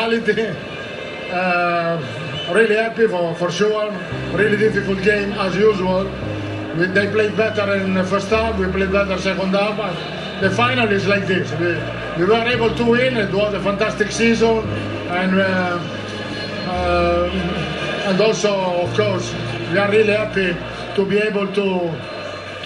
reality, really happy for sure. Really difficult game as usual. They played better in the first half, we played better second half. But the final is like this. We were able to win. It was a fantastic season, and also, of course, we are really happy to be able to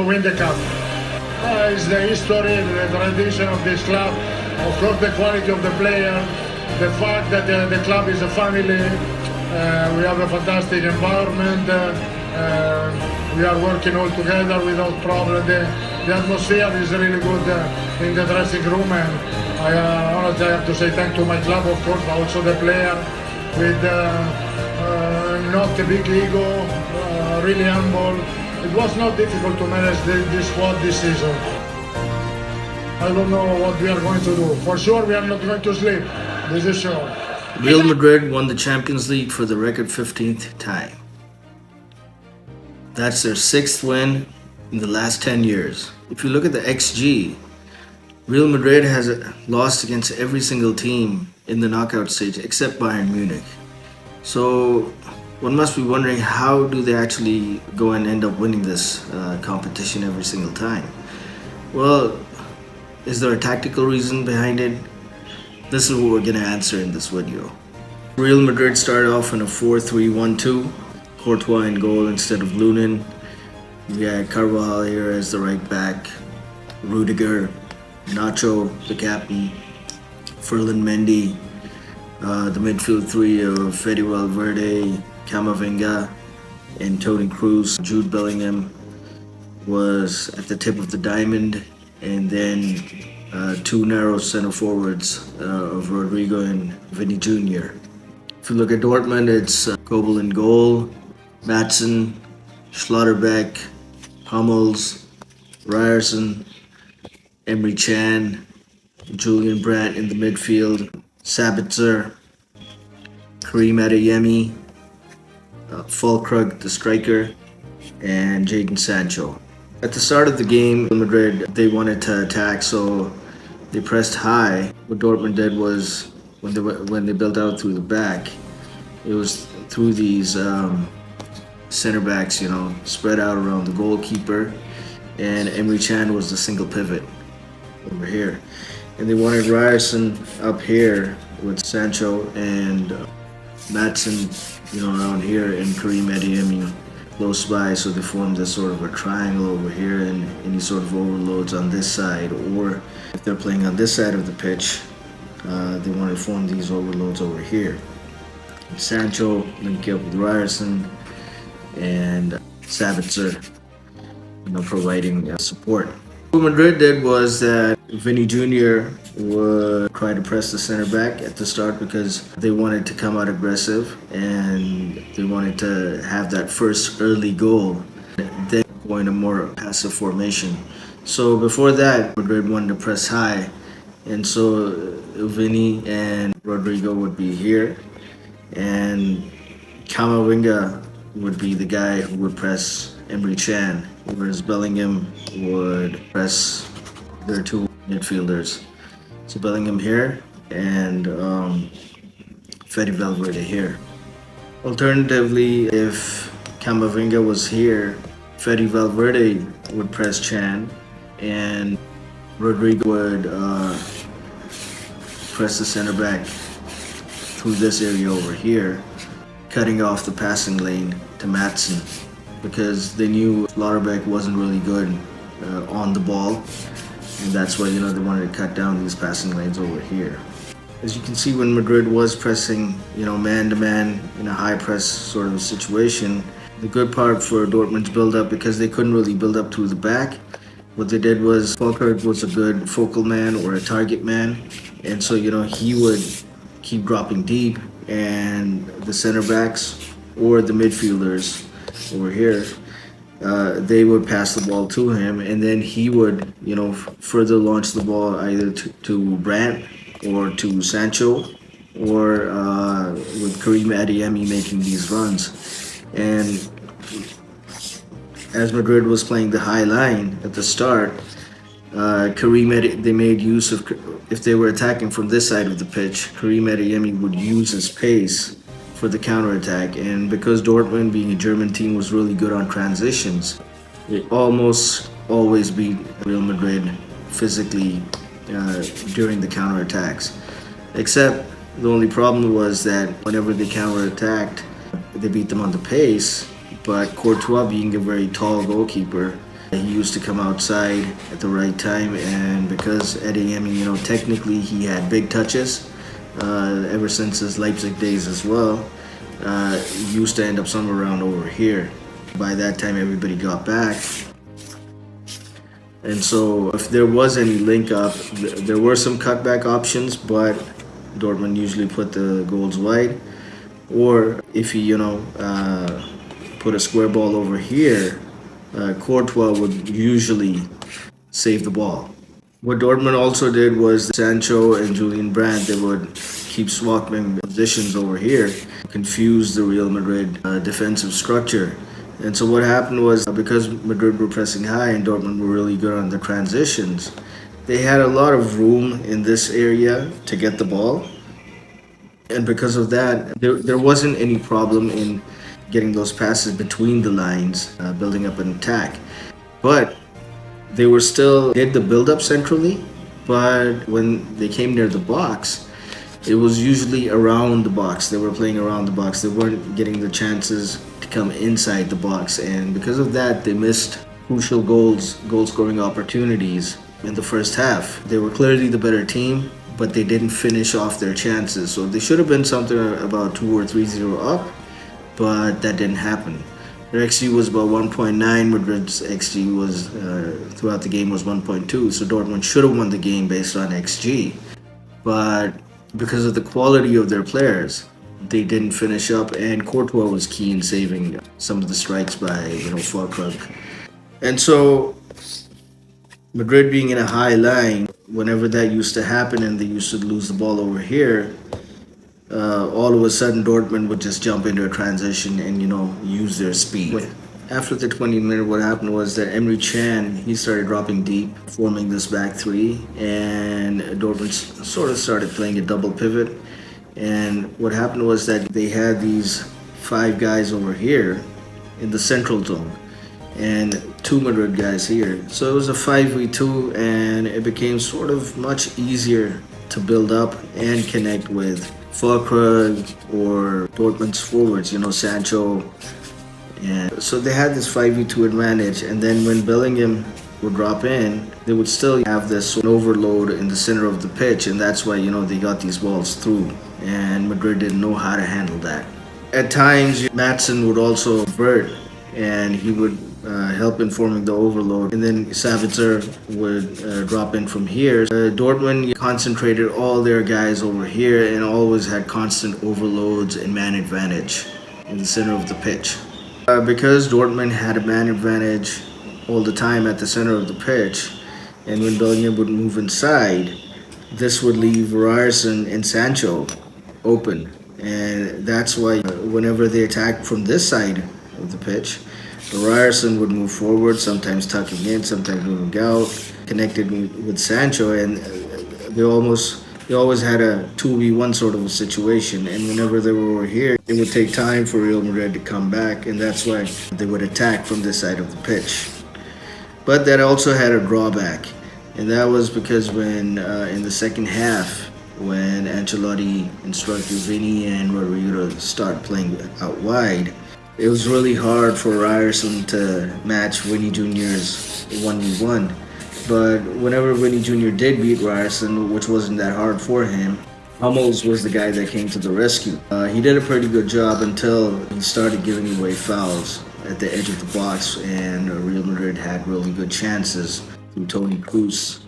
win the cup. It's the history, the tradition of this club. Of course, the quality of the player, the fact that the club is a family. We have a fantastic environment. We are working all together without problem. The atmosphere is really good in the dressing room, and honestly, I have to say thank to my club, of course, but also the player with not a big ego, really humble. It was not difficult to manage this squad this season. I don't know what we are going to do. For sure, we are not going to sleep. This is sure. Real Madrid won the Champions League for the record 15th time. That's their 6th win in the last 10 years. If you look at the XG, Real Madrid has lost against every single team in the knockout stage except Bayern Munich. So one must be wondering, how do they actually go and end up winning this competition every single time? Well, is there a tactical reason behind it? This is what we're going to answer in this video. Real Madrid started off in a 4-3-1-2. Courtois in goal instead of Lunin. We had Carvajal here as the right back. Rudiger, Nacho, the captain. Ferland Mendy. The midfield three of Fede Valverde, Camavinga, and Toni Kroos. Jude Bellingham was at the tip of the diamond. And then two narrow center forwards of Rodrigo and Vinny Jr. If you look at Dortmund, it's Kobel in goal, Maatsen, Schlotterbeck, Hummels, Ryerson, Emre Can, Julian Brandt in the midfield, Sabitzer, Karim Adeyemi, Fullkrug the striker, and Jadon Sancho. At the start of the game, Madrid, they wanted to attack, so they pressed high. What Dortmund did was, when they built out through the back, it was through these center backs, spread out around the goalkeeper, and Emre Can was the single pivot over here. And they wanted Ryerson up here with Sancho and Maatsen, around here, and Karim Adeyemi close by, so they formed this sort of a triangle over here, and any sort of overloads on this side, or if they're playing on this side of the pitch, they want to form these overloads over here. Sancho linking up with Ryerson, and Sabitzer, providing support. What Madrid did was that Vinny Jr. would try to press the center back at the start because they wanted to come out aggressive and they wanted to have that first early goal, then go in a more passive formation. So before that, Madrid wanted to press high, and so Vinny and Rodrigo would be here, and Camavinga would be the guy who would press Emre Can, whereas Bellingham would press their two midfielders. So Bellingham here and Fede Valverde here. Alternatively, if Camavinga was here, Fede Valverde would press Can and Rodrigo would press the center back through this area over here, cutting off the passing lane to Maatsen, because they knew Schlotterbeck wasn't really good on the ball, and that's why they wanted to cut down these passing lanes over here. As you can see, when Madrid was pressing man-to-man in a high press sort of a situation, the good part for Dortmund's build-up, because they couldn't really build up through the back, what they did was Fullkrug was a good focal man or a target man, and so he would keep dropping deep, and the center backs or the midfielders over here, they would pass the ball to him, and then he would further launch the ball either to Brandt or to Sancho, or with Karim Adeyemi making these runs. And as Madrid was playing the high line at the start, They made use of, if they were attacking from this side of the pitch, Karim Adeyemi would use his pace for the counterattack. And because Dortmund, being a German team, was really good on transitions, they almost always beat Real Madrid physically during the counterattacks. Except the only problem was that whenever they counterattacked, they beat them on the pace. But Courtois, being a very tall goalkeeper, he used to come outside at the right time, and because Adeyemi, technically he had big touches ever since his Leipzig days as well. He used to end up somewhere around over here. By that time, everybody got back. And so if there was any link up, there were some cutback options, but Dortmund usually put the goals wide. Or if he, put a square ball over here, Courtois would usually save the ball. What Dortmund also did was Sancho and Julian Brandt, they would keep swapping positions over here, confuse the Real Madrid defensive structure. And so what happened was, because Madrid were pressing high and Dortmund were really good on the transitions, they had a lot of room in this area to get the ball. And because of that, there wasn't any problem in getting those passes between the lines, building up an attack. But they were still did the build-up centrally, but when they came near the box, it was usually around the box. They were playing around the box. They weren't getting the chances to come inside the box, and because of that, they missed crucial goal-scoring opportunities in the first half. They were clearly the better team, but they didn't finish off their chances. So they should have been something about 2 or 3-0 up, but that didn't happen. Their XG was about 1.9. Madrid's XG was throughout the game was 1.2. So Dortmund should have won the game based on XG, but because of the quality of their players, they didn't finish up. And Courtois was key in saving some of the strikes by Fullkrug. And so Madrid being in a high line, whenever that used to happen and they used to lose the ball over here, all of a sudden Dortmund would just jump into a transition and use their speed. After the 20-minute, what happened was that Emre Can, he started dropping deep, forming this back three, and Dortmund sort of started playing a double pivot. And what happened was that they had these 5 guys over here in the central zone and 2 Madrid guys here. So it was a 5v2, and it became sort of much easier to build up and connect with Fullkrug or Dortmund's forwards, Sancho. And so they had this 5v2 advantage, and then when Bellingham would drop in, they would still have this overload in the center of the pitch, and that's why they got these balls through, and Madrid didn't know how to handle that. At times, Maatsen would also convert, and he would help in forming the overload, and then Sabitzer would drop in from here. Dortmund concentrated all their guys over here and always had constant overloads and man advantage in the center of the pitch. Because Dortmund had a man advantage all the time at the center of the pitch, and when Bellingham would move inside, this would leave Ryerson and Sancho open. And that's why whenever they attacked from this side of the pitch, Ryerson would move forward, sometimes tucking in, sometimes moving out, connected with Sancho, and they always had a 2v1 sort of a situation. And whenever they were over here, it would take time for Real Madrid to come back, and that's why they would attack from this side of the pitch. But that also had a drawback, and that was because when in the second half, when Ancelotti instructed Vini and Rodrigo to start playing out wide, it was really hard for Ryerson to match Vinny Jr.'s 1v1. But whenever Vinny Jr. did beat Ryerson, which wasn't that hard for him, Hummels was the guy that came to the rescue. He did a pretty good job until he started giving away fouls at the edge of the box, and Real Madrid had really good chances through Toni Kroos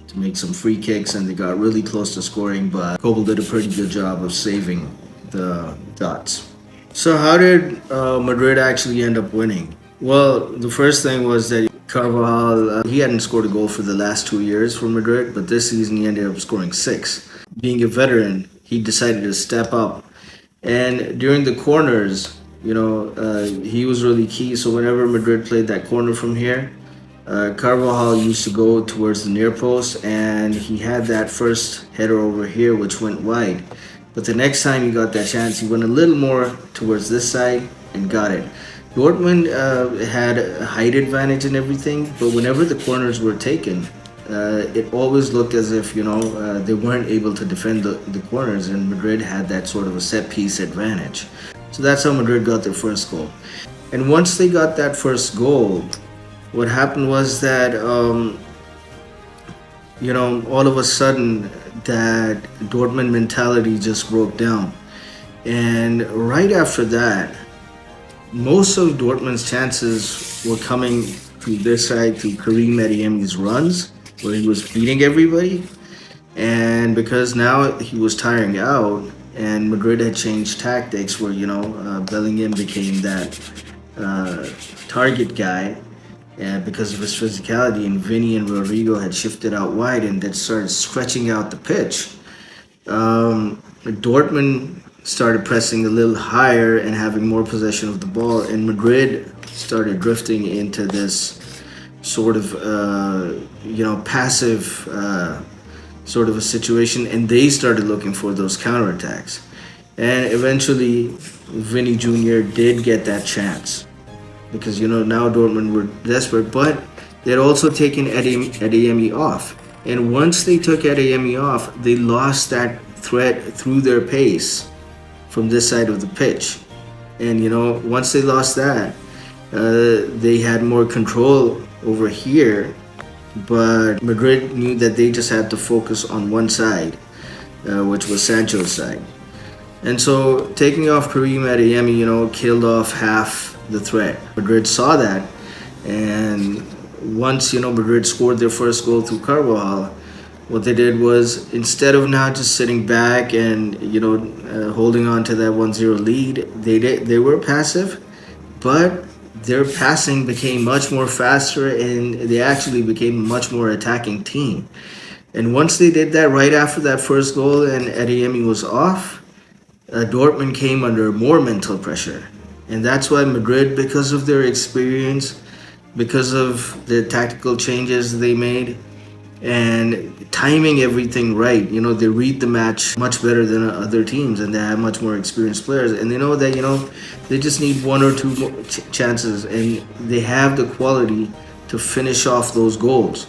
to make some free kicks, and they got really close to scoring, but Kobel did a pretty good job of saving the shots. So how did Madrid actually end up winning? Well, the first thing was that Carvajal, he hadn't scored a goal for the last 2 years for Madrid, but this season he ended up scoring 6. Being a veteran, he decided to step up. And during the corners, he was really key. So whenever Madrid played that corner from here, Carvajal used to go towards the near post, and he had that first header over here, which went wide. But the next time he got that chance, he went a little more towards this side and got it. Dortmund had a height advantage and everything, but whenever the corners were taken, it always looked as if, they weren't able to defend the corners, and Madrid had that sort of a set piece advantage. So that's how Madrid got their first goal. And once they got that first goal, what happened was that, all of a sudden, that Dortmund mentality just broke down. And right after that, most of Dortmund's chances were coming through this side, through Karim Adeyemi's runs, where he was beating everybody. And because now he was tiring out, and Madrid had changed tactics where, Bellingham became that target guy, because of his physicality, and Vinny and Rodrigo had shifted out wide and that started stretching out the pitch. Dortmund started pressing a little higher and having more possession of the ball, and Madrid started drifting into this sort of, passive sort of a situation, and they started looking for those counterattacks. And eventually, Vinny Jr. did get that chance. Because, now Dortmund were desperate, but they had also taken Adeyemi off. And once they took Adeyemi off, they lost that threat through their pace from this side of the pitch. And, once they lost that, they had more control over here. But Madrid knew that they just had to focus on one side, which was Sancho's side. And so taking off Karim Adeyemi, killed off half the threat. Madrid saw that, and once Madrid scored their first goal through Carvajal, what they did was, instead of now just sitting back and holding on to that 1-0 lead, they were passive, but their passing became much more faster, and they actually became a much more attacking team. And once they did that, right after that first goal and Adeyemi was off, Dortmund came under more mental pressure. And that's why Madrid, because of their experience, because of the tactical changes they made, and timing everything right, they read the match much better than other teams, and they have much more experienced players. And they know that, they just need one or two more chances, and they have the quality to finish off those goals.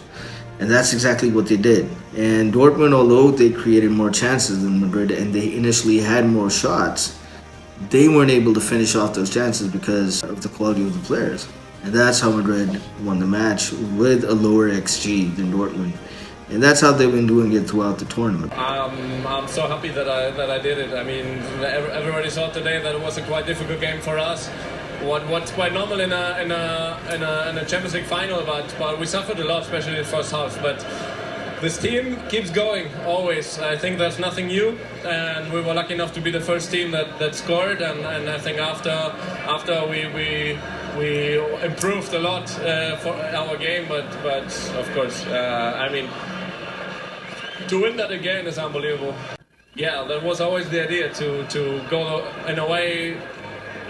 And that's exactly what they did. And Dortmund, although they created more chances than Madrid, and they initially had more shots, they weren't able to finish off those chances because of the quality of the players. And that's how Madrid won the match, with a lower XG than Dortmund. And that's how they've been doing it throughout the tournament. I'm so happy that I did it. I mean, everybody saw today that it was a quite difficult game for us. What's quite normal in a Champions League final, but we suffered a lot, especially in the first half. But this team keeps going, always. I think there's nothing new, and we were lucky enough to be the first team that scored, and I think after we improved a lot for our game, but of course, to win that again is unbelievable. Yeah, that was always the idea, to go in a way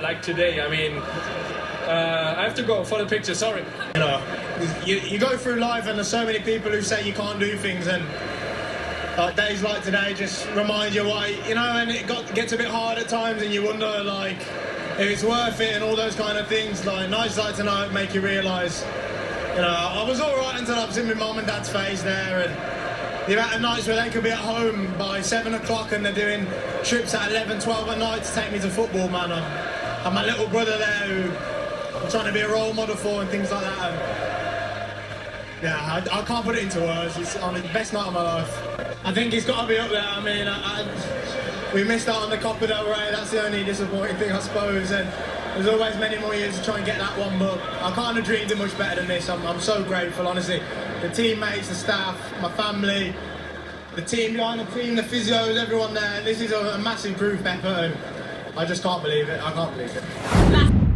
like today. I mean, I have to go for the picture, sorry. You go through life and there's so many people who say you can't do things, and days like today just remind you why, and it gets a bit hard at times, and you wonder if it's worth it and all those kind of things. Nights like tonight make you realise, I was alright until I've seen my mum and dad's face there, and the amount of nights where they could be at home by 7 o'clock and they're doing trips at 11, 12 at night to take me to football, man. And my little brother there who I'm trying to be a role model for and things like that. And I can't put it into words. It's the best night of my life. I think it's got to be up there. I mean, we missed out on the Copa del Rey. That's the only disappointing thing, I suppose. And there's always many more years to try and get that one, but I can't have dreamed of much better than this. I'm so grateful, honestly. The teammates, the staff, my family, the team behind the team, the physios, everyone there. This is a massive group effort, and I just can't believe it. I can't believe it.